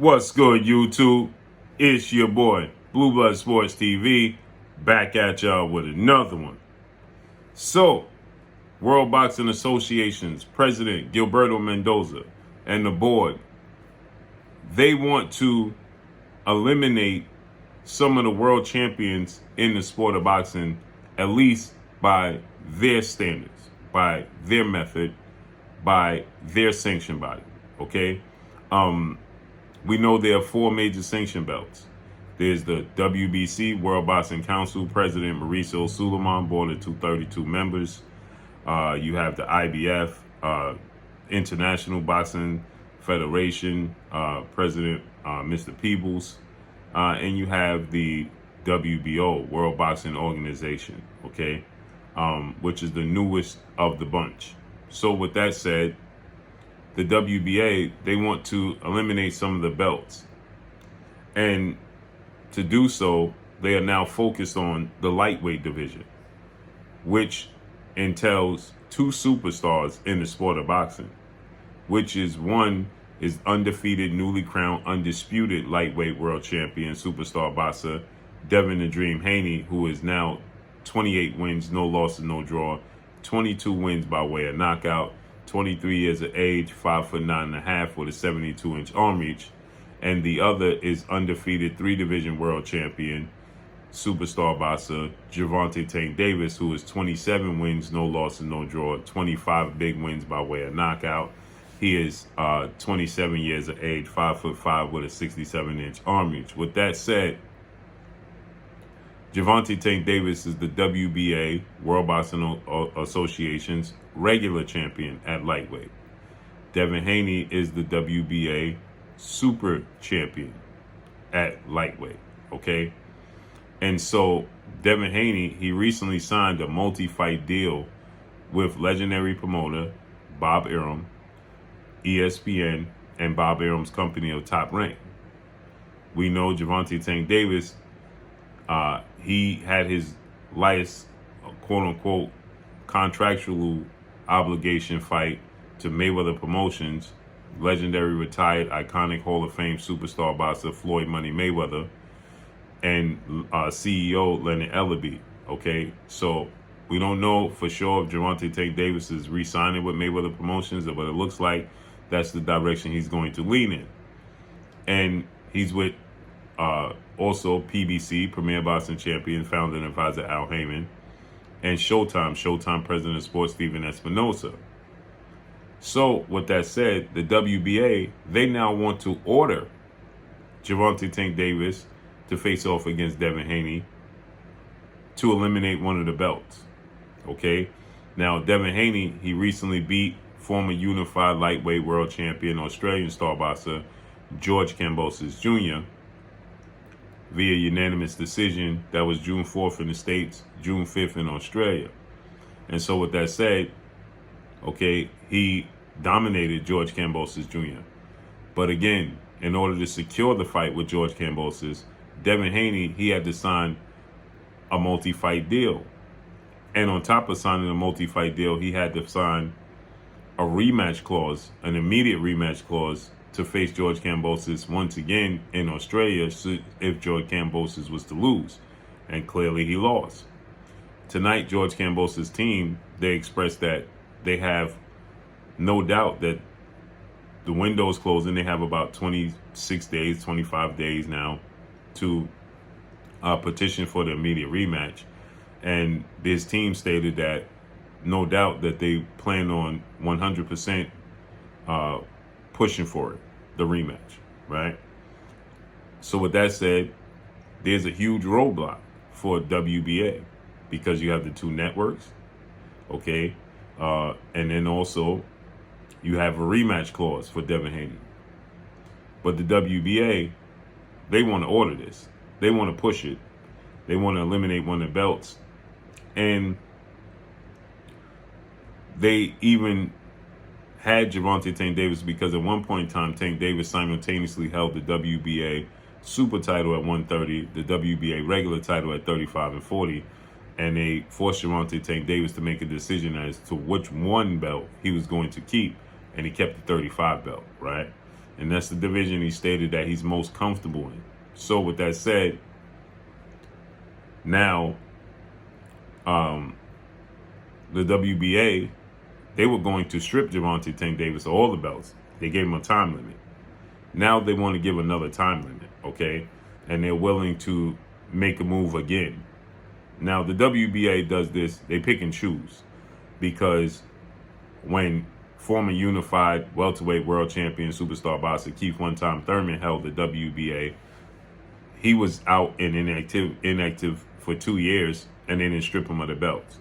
What's good, YouTube? It's your boy, Blue Blood Sports TV, back at y'all with another one. So, World Boxing Association's president, Gilberto Mendoza, and the board, they want to eliminate some of the world champions in the sport of boxing, at least by their standards, by their method, by their sanction body, okay? We know there are four major sanction belts. There's the WBC, World Boxing Council, President Mauricio Suleiman, board of 232 members. You have the IBF, International Boxing Federation, President Mr. Peebles, and you have the WBO, World Boxing Organization, okay, which is the newest of the bunch. So with that said, the WBA, they want to eliminate some of the belts. And to do so, they are now focused on the lightweight division, which entails two superstars in the sport of boxing, which is one is undefeated, newly crowned, undisputed lightweight world champion, superstar boxer, Devin "The Dream" Haney, who is now 28 wins, no losses, no draw, 22 wins by way of knockout, 23 years of age, 5'9.5" with a 72-inch arm reach. And the other is undefeated three-division world champion, superstar boxer, Gervonta Tank Davis, who is 27 wins, no losses, no draw, 25 big wins by way of knockout. He is 27 years of age, 5'5" with a 67-inch arm reach. With that said, Gervonta Tank Davis is the WBA, World Boxing Association's regular champion at lightweight. Devin Haney is the WBA super champion at lightweight, okay? And so Devin Haney, he recently signed a multi-fight deal with legendary promoter Bob Arum, ESPN, and Bob Arum's company of Top Rank. We know Gervonta Tank Davis, he had his last quote-unquote contractual obligation fight to Mayweather Promotions, legendary retired iconic Hall of Fame superstar boxer Floyd Money Mayweather, and CEO Leonard Ellaby, okay? So we don't know for sure if Gervonta Tank Davis is re-signing with Mayweather Promotions, but it looks like that's the direction he's going to lean in. And he's with also PBC, Premier Boxing Champion, founder and advisor Al Heyman, and Showtime president of sports Stephen Espinosa. So with that said, the WBA, they now want to order Gervonta Tank Davis to face off against Devin Haney to eliminate one of the belts, okay? Now, Devin Haney, he recently beat former unified lightweight world champion, Australian star boxer George Kambosos Jr. via unanimous decision. That was June 4th in the States, June 5th in Australia. And so with that said, okay, he dominated George Kambosos Jr. But again, in order to secure the fight with George Kambosos, Devin Haney, he had to sign a multi-fight deal. And on top of signing a multi-fight deal, he had to sign a rematch clause, an immediate rematch clause, to face George Kambosos once again in Australia if George Kambosos was to lose. And clearly he lost. Tonight, George Kambosos' team, they expressed that they have no doubt that the window is closing. They have about 26 days, 25 days now to petition for the immediate rematch. And his team stated that no doubt that they plan on 100% pushing for it, the rematch, right? So with that said, there's a huge roadblock for WBA because you have the two networks, okay? And then also you have a rematch clause for Devin Haney. But the WBA, they want to order this. They want to push it. They want to eliminate one of the belts. And they even had Gervonta Tank Davis because at one point in time, Tank Davis simultaneously held the WBA super title at 130, the WBA regular title at 35 and 40. And they forced Gervonta Tank Davis to make a decision as to which one belt he was going to keep. And he kept the 35 belt, right? And that's the division he stated that he's most comfortable in. So with that said, now the WBA, they were going to strip Gervonta Tank Davis of all the belts. They gave him a time limit. Now they want to give another time limit, okay? And they're willing to make a move again. Now the WBA does this, they pick and choose, because when former unified welterweight world champion superstar boxer Keith one-time Thurman held the WBA, he was out and inactive for 2 years, and they didn't strip him of the belts.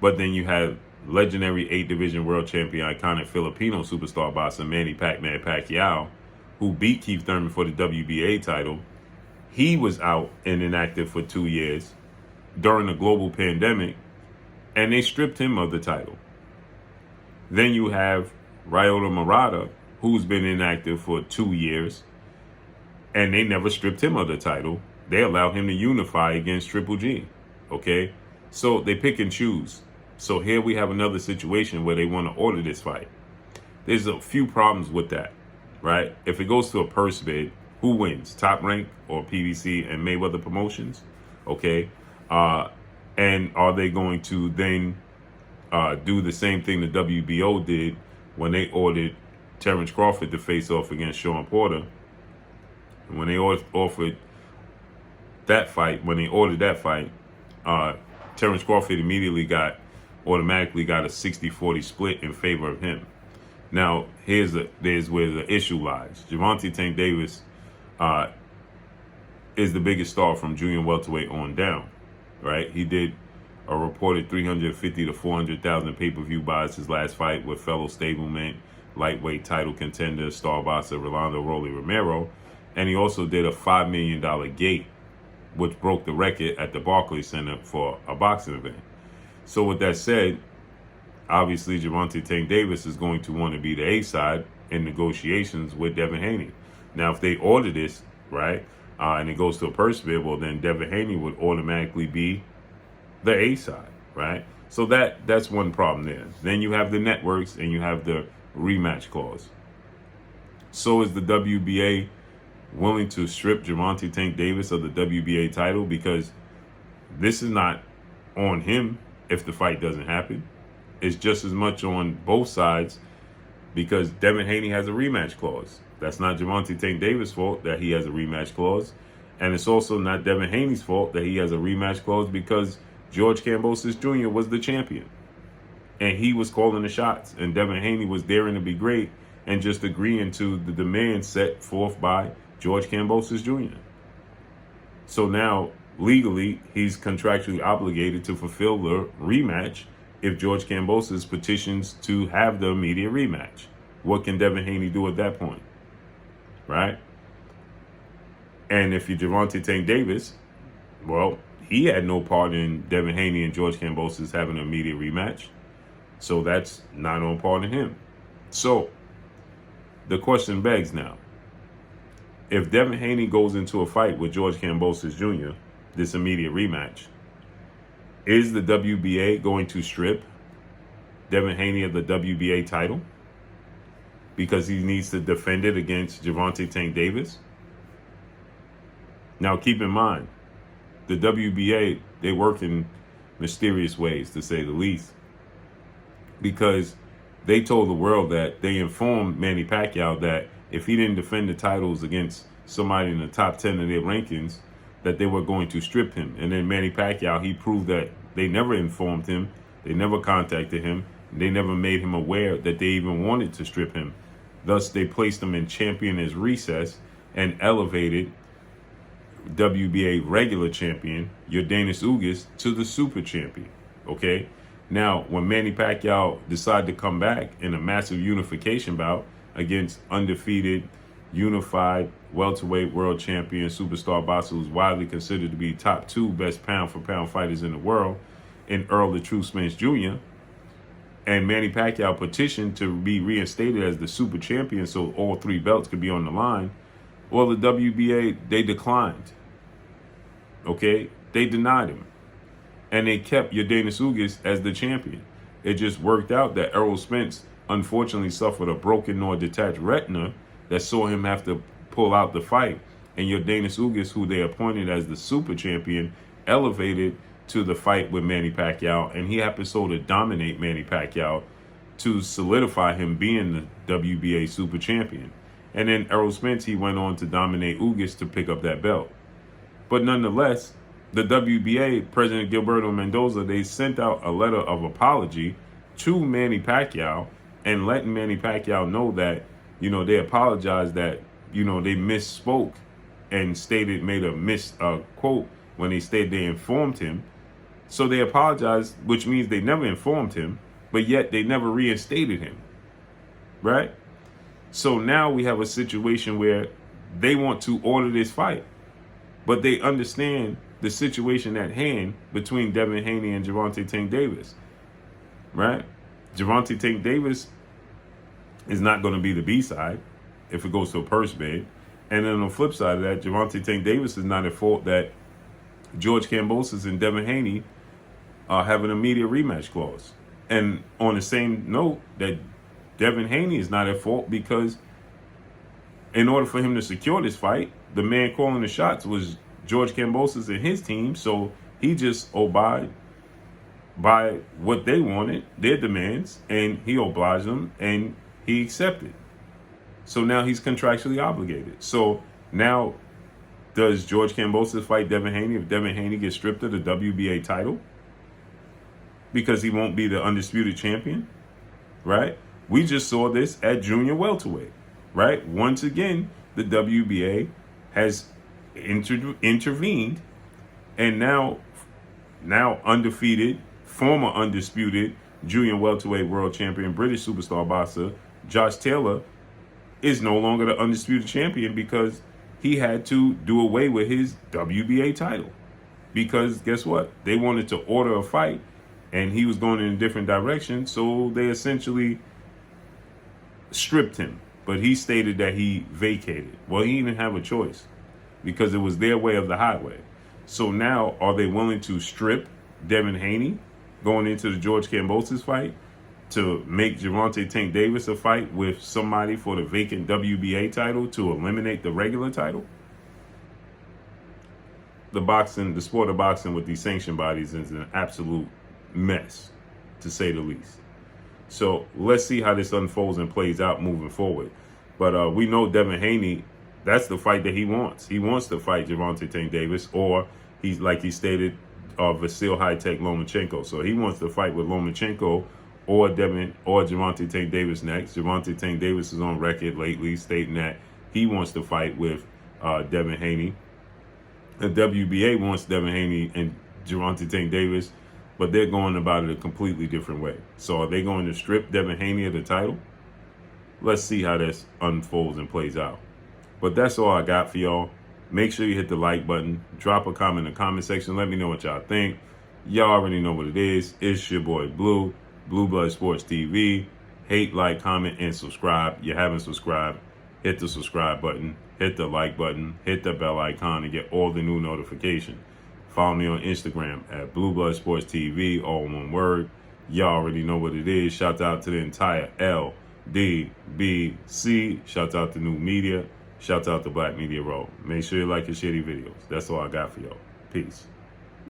But then you have legendary 8-division world champion, iconic Filipino superstar boxer Manny Pac-Man Pacquiao, who beat Keith Thurman for the WBA title. He was out and inactive for 2 years during the global pandemic, and they stripped him of the title. Then you have Ryota Murata, who's been inactive for 2 years, and they never stripped him of the title. They allowed him to unify against Triple G, okay? So they pick and choose. So here we have another situation where they want to order this fight. There's a few problems with that, right? If it goes to a purse bid, who wins? Top Rank or PBC and Mayweather Promotions? Okay. And are they going to then do the same thing the WBO did when they ordered Terrence Crawford to face off against Sean Porter? And when they offered that fight, Terrence Crawford automatically got a 60-40 split in favor of him. Now, there's where the issue lies. Gervonta Tank Davis is the biggest star from junior welterweight on down, right? He did a reported 350 to 400,000 pay-per-view buys his last fight with fellow stablemate, lightweight title contender, star boxer Rolando Rolly Romero, and he also did a $5 million gate, which broke the record at the Barclays Center for a boxing event. So with that said, obviously Gervonta Tank Davis is going to want to be the A side in negotiations with Devin Haney. Now, if they order this, right, and it goes to a purse bid, well, then Devin Haney would automatically be the A side, right? So that's one problem there. Then you have the networks and you have the rematch clause. So is the WBA willing to strip Gervonta Tank Davis of the WBA title? Because this is not on him if the fight doesn't happen. It's just as much on both sides, because Devin Haney has a rematch clause. That's not Gervonta Tank Davis' fault that he has a rematch clause. And it's also not Devin Haney's fault that he has a rematch clause, because George Kambosos Jr. was the champion. And he was calling the shots. And Devin Haney was daring to be great and just agreeing to the demand set forth by George Kambosos Jr. So now, legally, he's contractually obligated to fulfill the rematch if George Kambosos petitions to have the immediate rematch. What can Devin Haney do at that point? Right? And if you're Gervonta Tank Davis, well, he had no part in Devin Haney and George Kambosos having an immediate rematch. So that's not on part of him. So the question begs now, if Devin Haney goes into a fight with George Kambosos Jr., this immediate rematch, is the WBA going to strip Devin Haney of the WBA title because he needs to defend it against Gervonta Tank Davis? Now, keep in mind, the WBA, they work in mysterious ways, to say the least, because they told the world that they informed Manny Pacquiao that if he didn't defend the titles against somebody in the top 10 of their rankings, that they were going to strip him. And then Manny Pacquiao, he proved that they never informed him, they never contacted him, they never made him aware that they even wanted to strip him. Thus, they placed him in champion as recess and elevated WBA regular champion, Yordenis Ugas, to the super champion, okay? Now, when Manny Pacquiao decided to come back in a massive unification bout against undefeated, unified, welterweight world champion, superstar boxer who's widely considered to be top 2 best pound-for-pound fighters in the world, in Earl the True Spence Jr., and Manny Pacquiao petitioned to be reinstated as the super champion so all 3 belts could be on the line, well, the WBA, they declined. Okay? They denied him. And they kept Yordenis Ugas as the champion. It just worked out that Errol Spence unfortunately suffered a broken nor detached retina that saw him have to pull out the fight. And your Danis Ugas, who they appointed as the super champion, elevated to the fight with Manny Pacquiao, and he happened so to dominate Manny Pacquiao to solidify him being the WBA super champion. And then Errol Spence, he went on to dominate Ugas to pick up that belt. But nonetheless, the WBA, President Gilberto Mendoza, they sent out a letter of apology to Manny Pacquiao and letting Manny Pacquiao know that, they apologized that, they misspoke and made a quote when they stated they informed him. So they apologized, which means they never informed him, but yet they never reinstated him, right? So now we have a situation where they want to order this fight, but they understand the situation at hand between Devin Haney and Gervonta Tank Davis, right? Gervonta Tank Davis is not going to be the B-side if it goes to a purse bid. And then on the flip side of that, Gervonta Tank Davis is not at fault that George Kambosos and Devin Haney have an immediate rematch clause. And on the same note, that Devin Haney is not at fault because in order for him to secure this fight, the man calling the shots was George Kambosos and his team. So he just obeyed by what they wanted, their demands, and he obliged them and he accepted. So now he's contractually obligated. So now, does George Kambosos fight Devin Haney if Devin Haney gets stripped of the WBA title? Because he won't be the undisputed champion, right? We just saw this at junior welterweight, right? Once again, the WBA has intervened, and now undefeated, former undisputed junior welterweight world champion, British superstar boxer Josh Taylor is no longer the undisputed champion because he had to do away with his WBA title. Because guess what? They wanted to order a fight and he was going in a different direction, so they essentially stripped him. But he stated that he vacated. Well, he didn't have a choice because it was their way of the highway. So now, are they willing to strip Devin Haney going into the George Kambosos fight to make Gervonta Tank Davis a fight with somebody for the vacant WBA title to eliminate the regular title? The sport of boxing with these sanction bodies is an absolute mess, to say the least. So let's see how this unfolds and plays out moving forward. But we know Devin Haney, that's the fight that he wants. He wants to fight Gervonta Tank Davis, or he's like he stated, Vasil High-Tech Lomachenko. So he wants to fight with Lomachenko or Gervonta Tank Davis next. Gervonta Tank Davis is on record lately stating that he wants to fight with Devin Haney. The WBA wants Devin Haney and Gervonta Tank Davis, but they're going about it a completely different way. So are they going to strip Devin Haney of the title? Let's see how this unfolds and plays out. But that's all I got for y'all. Make sure you hit the like button. Drop a comment in the comment section. Let me know what y'all think. Y'all already know what it is. It's your boy Blue, Blue Blood Sports TV. Hate, like, comment, and subscribe. You haven't subscribed, hit the subscribe button. Hit the like button. Hit the bell icon to get all the new notifications. Follow me on Instagram at Blue Blood Sports TV, all one word. Y'all already know what it is. Shout out to the entire LDBC. Shout out to New Media. Shout out to Black Media Row. Make sure you like and share these videos. That's all I got for y'all. Peace.